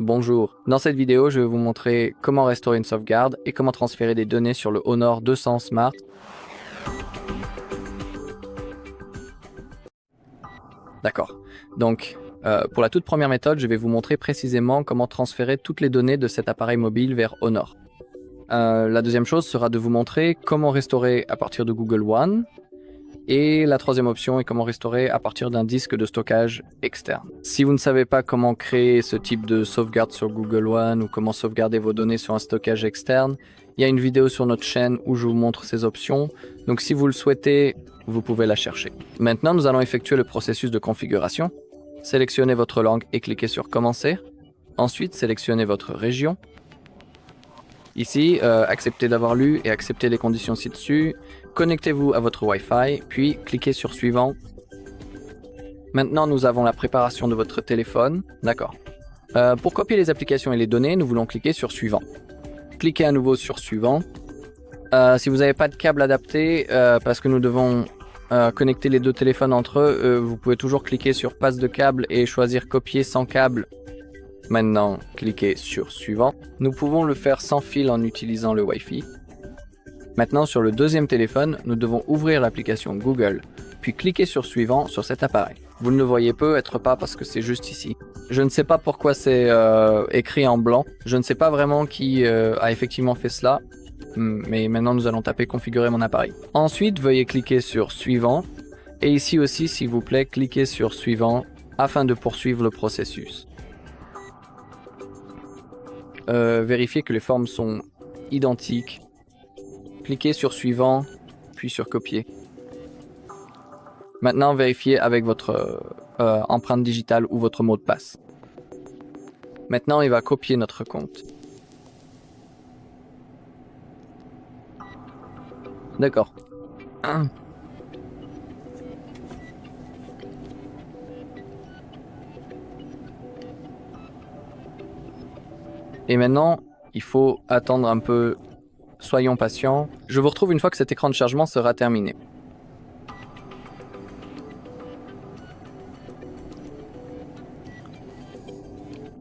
Bonjour, dans cette vidéo je vais vous montrer comment restaurer une sauvegarde et comment transférer des données sur le Honor 200 Smart. D'accord, donc pour la toute première méthode je vais vous montrer précisément comment transférer toutes les données de cet appareil mobile vers Honor. La deuxième chose sera de vous montrer comment restaurer à partir de Google One. Et la troisième option est comment restaurer à partir d'un disque de stockage externe. Si vous ne savez pas comment créer ce type de sauvegarde sur Google One ou comment sauvegarder vos données sur un stockage externe, il y a une vidéo sur notre chaîne où je vous montre ces options. Donc si vous le souhaitez, vous pouvez la chercher. Maintenant, nous allons effectuer le processus de configuration. Sélectionnez votre langue et cliquez sur Commencer. Ensuite, sélectionnez votre région. Ici, acceptez d'avoir lu et acceptez les conditions ci-dessus. Connectez-vous à votre Wi-Fi, puis cliquez sur Suivant. Maintenant, nous avons la préparation de votre téléphone. D'accord. Pour copier les applications et les données, nous voulons cliquer sur Suivant. Cliquez à nouveau sur Suivant. Si vous n'avez pas de câble adapté, parce que nous devons connecter les deux téléphones entre eux, vous pouvez toujours cliquer sur Passe de câble et choisir Copier sans câble. Maintenant, cliquez sur Suivant. Nous pouvons le faire sans fil en utilisant le Wi-Fi. Maintenant, sur le deuxième téléphone, nous devons ouvrir l'application Google, puis cliquer sur Suivant sur cet appareil. Vous ne le voyez peut-être pas parce que c'est juste ici. Je ne sais pas pourquoi c'est écrit en blanc. Je ne sais pas vraiment qui a effectivement fait cela, mais maintenant nous allons taper Configurer mon appareil. Ensuite, veuillez cliquer sur Suivant, et ici aussi, s'il vous plaît, cliquez sur Suivant afin de poursuivre le processus. Vérifiez que les formes sont identiques. Cliquez sur Suivant, puis sur Copier. Maintenant, vérifiez avec votre empreinte digitale ou votre mot de passe. Maintenant, il va copier notre compte. D'accord. Et maintenant, il faut attendre un peu. Soyons patients. Je vous retrouve une fois que cet écran de chargement sera terminé.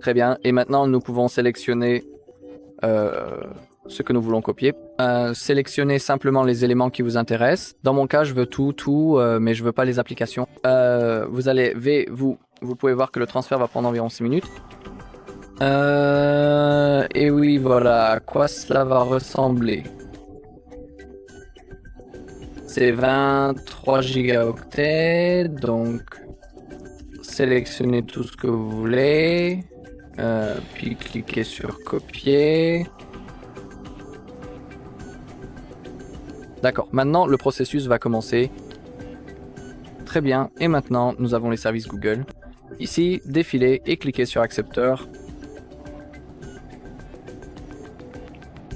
Très bien. Et maintenant, nous pouvons sélectionner ce que nous voulons copier. Sélectionnez simplement les éléments qui vous intéressent. Dans mon cas, je veux tout, mais je veux pas les applications. Vous pouvez voir que le transfert va prendre environ 6 minutes. Et oui, voilà, à quoi cela va ressembler. C'est 23 gigaoctets, donc sélectionnez tout ce que vous voulez, puis cliquez sur copier. D'accord, maintenant le processus va commencer. Très bien, et maintenant nous avons les services Google. Ici, défilez et cliquez sur accepteur.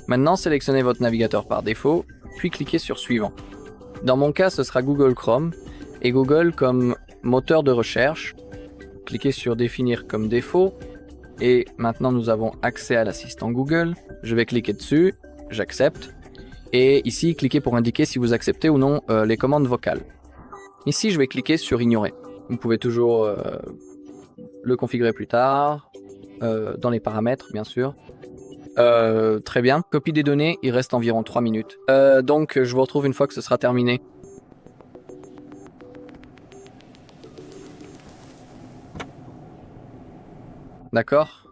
Maintenant, sélectionnez votre navigateur par défaut, puis cliquez sur Suivant. Dans mon cas, ce sera Google Chrome, et Google comme moteur de recherche. Cliquez sur Définir comme défaut, et maintenant nous avons accès à l'assistant Google. Je vais cliquer dessus, j'accepte, et ici, cliquez pour indiquer si vous acceptez ou non les commandes vocales. Ici, je vais cliquer sur Ignorer. Vous pouvez toujours le configurer plus tard, dans les paramètres, bien sûr. Très bien. Copie des données, il reste environ 3 minutes. Donc, je vous retrouve une fois que ce sera terminé. D'accord.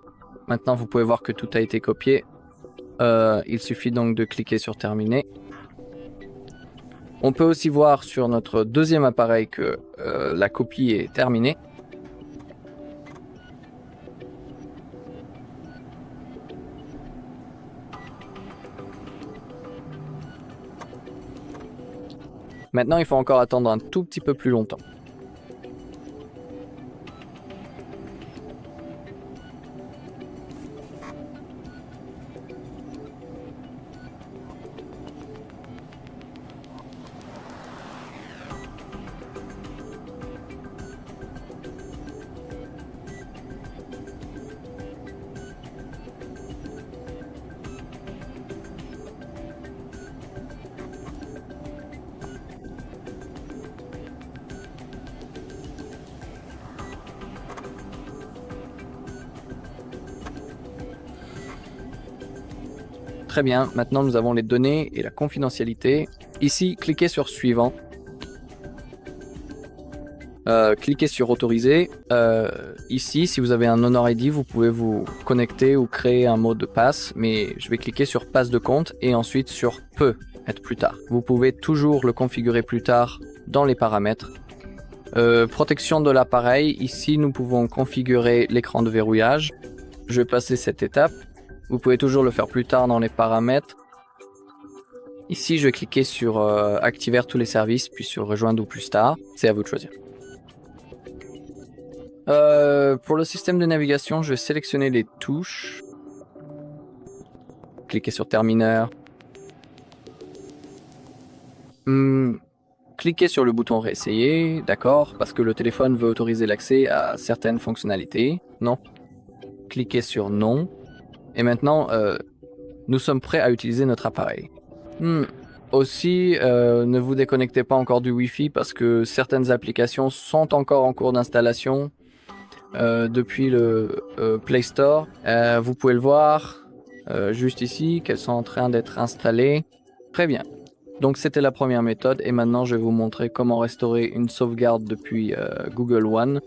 Maintenant, vous pouvez voir que tout a été copié. Il suffit donc de cliquer sur Terminer. On peut aussi voir sur notre deuxième appareil que la copie est terminée. Maintenant, il faut encore attendre un tout petit peu plus longtemps. Très bien, maintenant nous avons les données et la confidentialité. Ici, cliquez sur suivant. Cliquez sur autoriser. Ici, si vous avez un Honor ID, vous pouvez vous connecter ou créer un mot de passe, mais je vais cliquer sur passe de compte et ensuite sur peut être plus tard. Vous pouvez toujours le configurer plus tard dans les paramètres. Protection de l'appareil. Ici, nous pouvons configurer l'écran de verrouillage. Je vais passer cette étape. Vous pouvez toujours le faire plus tard dans les paramètres. Ici, je vais cliquer sur activer tous les services, puis sur rejoindre ou plus tard. C'est à vous de choisir. Pour le système de navigation, je vais sélectionner les touches. Cliquez sur termineur. Cliquez sur le bouton réessayer, d'accord, parce que le téléphone veut autoriser l'accès à certaines fonctionnalités. Non. Cliquez sur non. Et maintenant, nous sommes prêts à utiliser notre appareil. Aussi, ne vous déconnectez pas encore du Wi-Fi parce que certaines applications sont encore en cours d'installation depuis le Play Store. Vous pouvez le voir juste ici, qu'elles sont en train d'être installées. Très bien. Donc c'était la première méthode et maintenant je vais vous montrer comment restaurer une sauvegarde depuis Google One.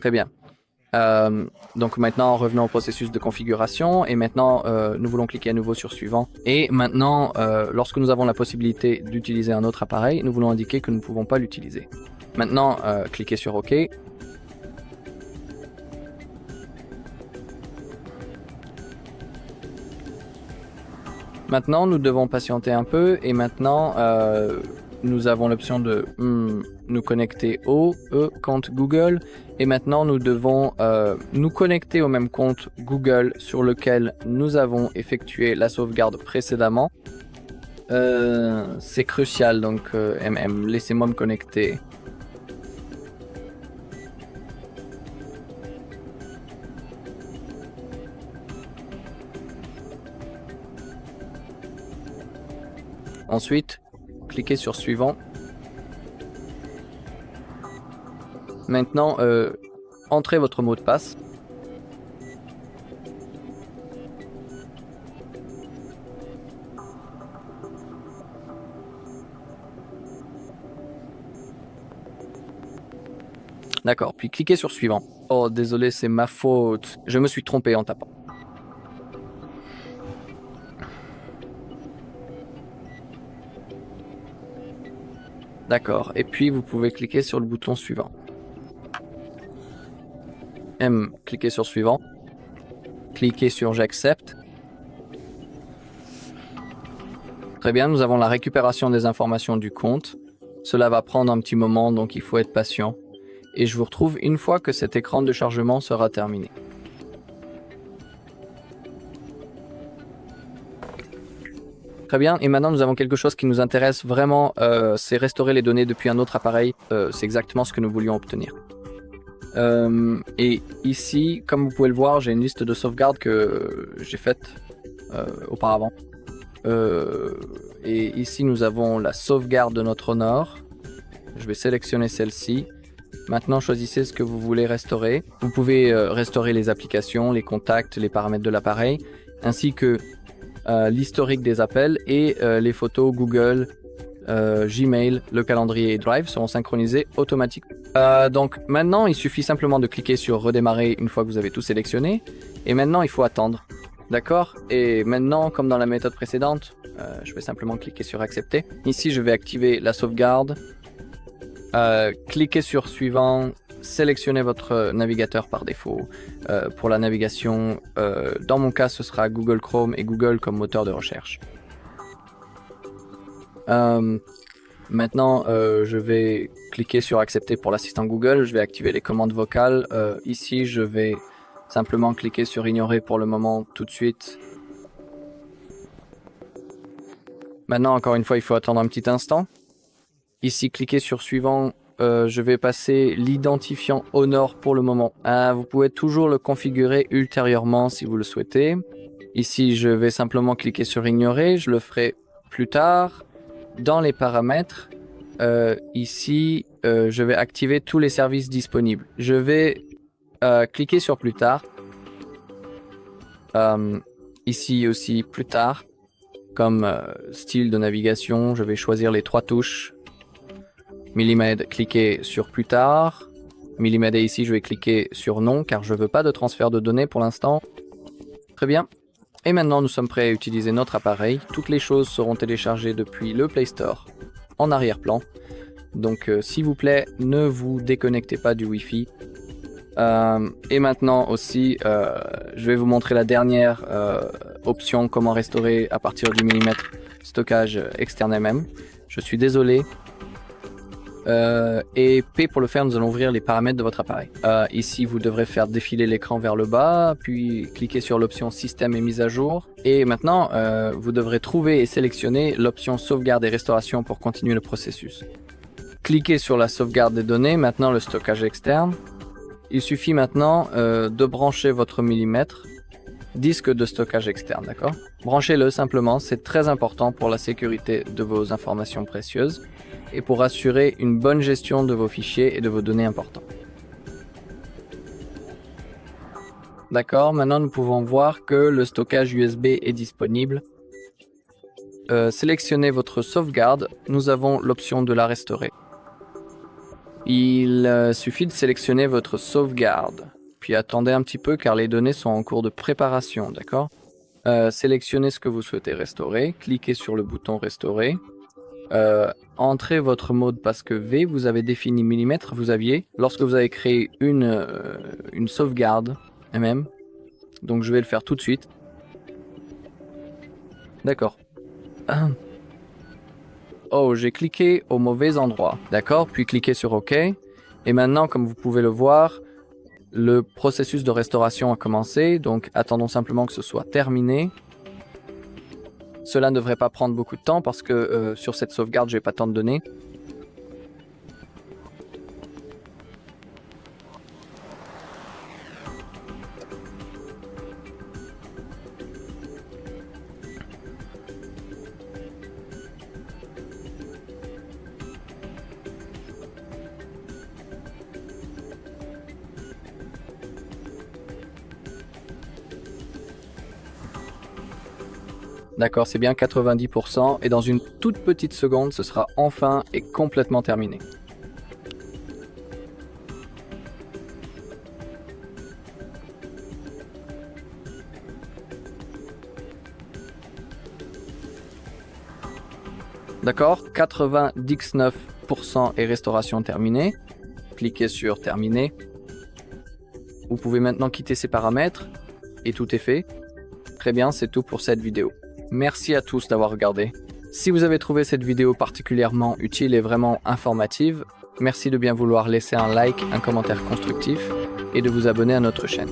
Très bien. Donc maintenant revenons au processus de configuration et maintenant nous voulons cliquer à nouveau sur suivant. Et maintenant lorsque nous avons la possibilité d'utiliser un autre appareil, nous voulons indiquer que nous ne pouvons pas l'utiliser. Maintenant cliquez sur OK. Maintenant, nous devons patienter un peu et maintenant, nous avons l'option de nous connecter au compte Google et maintenant nous devons nous connecter au même compte Google sur lequel nous avons effectué la sauvegarde précédemment. C'est crucial, donc laissez-moi me connecter. Ensuite, cliquez sur suivant. Maintenant, entrez votre mot de passe. D'accord, puis cliquez sur suivant. Oh, désolé, c'est ma faute. Je me suis trompé en tapant. D'accord, et puis vous pouvez cliquer sur le bouton suivant. Cliquez sur suivant. Cliquez sur j'accepte. Très bien, nous avons la récupération des informations du compte. Cela va prendre un petit moment, donc il faut être patient. Et je vous retrouve une fois que cet écran de chargement sera terminé. Très bien, et maintenant nous avons quelque chose qui nous intéresse vraiment, c'est restaurer les données depuis un autre appareil. C'est exactement ce que nous voulions obtenir. Et ici, comme vous pouvez le voir, j'ai une liste de sauvegardes que j'ai faite auparavant. Et ici nous avons la sauvegarde de notre Honor. Je vais sélectionner celle-ci. Maintenant choisissez ce que vous voulez restaurer. Vous pouvez restaurer les applications, les contacts, les paramètres de l'appareil, ainsi que l'historique des appels et les photos Google, Gmail, le calendrier et Drive seront synchronisés automatiquement. Donc maintenant il suffit simplement de cliquer sur redémarrer une fois que vous avez tout sélectionné et maintenant il faut attendre. D'accord? Et maintenant, comme dans la méthode précédente, je vais simplement cliquer sur accepter. Ici je vais activer la sauvegarde. Cliquez sur suivant, sélectionnez votre navigateur par défaut. Pour la navigation, dans mon cas ce sera Google Chrome et Google comme moteur de recherche. Maintenant je vais cliquer sur accepter pour l'assistant Google, je vais activer les commandes vocales. Ici je vais simplement cliquer sur ignorer pour le moment tout de suite. Maintenant encore une fois il faut attendre un petit instant. Ici, cliquez sur suivant, je vais passer l'identifiant Honor pour le moment. Vous pouvez toujours le configurer ultérieurement si vous le souhaitez. Ici, je vais simplement cliquer sur ignorer, je le ferai plus tard. Dans les paramètres, ici, je vais activer tous les services disponibles. Je vais cliquer sur plus tard. Ici aussi, plus tard, comme style de navigation, je vais choisir les 3 touches. Millimètre, cliquer sur plus tard. Millimètre et ici, je vais cliquer sur non car je ne veux pas de transfert de données pour l'instant. Très bien. Et maintenant, nous sommes prêts à utiliser notre appareil. Toutes les choses seront téléchargées depuis le Play Store en arrière-plan. Donc, s'il vous plaît, ne vous déconnectez pas du Wi-Fi. Et maintenant aussi, je vais vous montrer la dernière option, comment restaurer à partir du millimètre stockage externe MM. Je suis désolé. Et P pour le faire, nous allons ouvrir les paramètres de votre appareil. Ici, vous devrez faire défiler l'écran vers le bas, puis cliquer sur l'option système et mise à jour. Et maintenant, vous devrez trouver et sélectionner l'option sauvegarde et restauration pour continuer le processus. Cliquez sur la sauvegarde des données, maintenant le stockage externe. Il suffit maintenant de brancher votre millimètre disque de stockage externe, d'accord? Branchez-le simplement, c'est très important pour la sécurité de vos informations précieuses et pour assurer une bonne gestion de vos fichiers et de vos données importantes. D'accord, maintenant nous pouvons voir que le stockage USB est disponible. Sélectionnez votre sauvegarde, nous avons l'option de la restaurer. Il suffit de sélectionner votre sauvegarde, puis attendez un petit peu car les données sont en cours de préparation, d'accord? Sélectionnez ce que vous souhaitez restaurer, cliquez sur le bouton restaurer. Entrez votre mot de passe V, vous avez défini millimètre, lorsque vous avez créé une sauvegarde MM, donc je vais le faire tout de suite. D'accord. Oh, j'ai cliqué au mauvais endroit, d'accord, puis cliquez sur OK. Et maintenant, comme vous pouvez le voir, le processus de restauration a commencé, donc attendons simplement que ce soit terminé. Cela ne devrait pas prendre beaucoup de temps parce que sur cette sauvegarde, je n'ai pas tant de données. D'accord, c'est bien 90% et dans une toute petite seconde, ce sera enfin et complètement terminé. D'accord, 99% est restauration terminée. Cliquez sur terminer. Vous pouvez maintenant quitter ces paramètres et tout est fait. Très bien, c'est tout pour cette vidéo. Merci à tous d'avoir regardé. Si vous avez trouvé cette vidéo particulièrement utile et vraiment informative, merci de bien vouloir laisser un like, un commentaire constructif et de vous abonner à notre chaîne.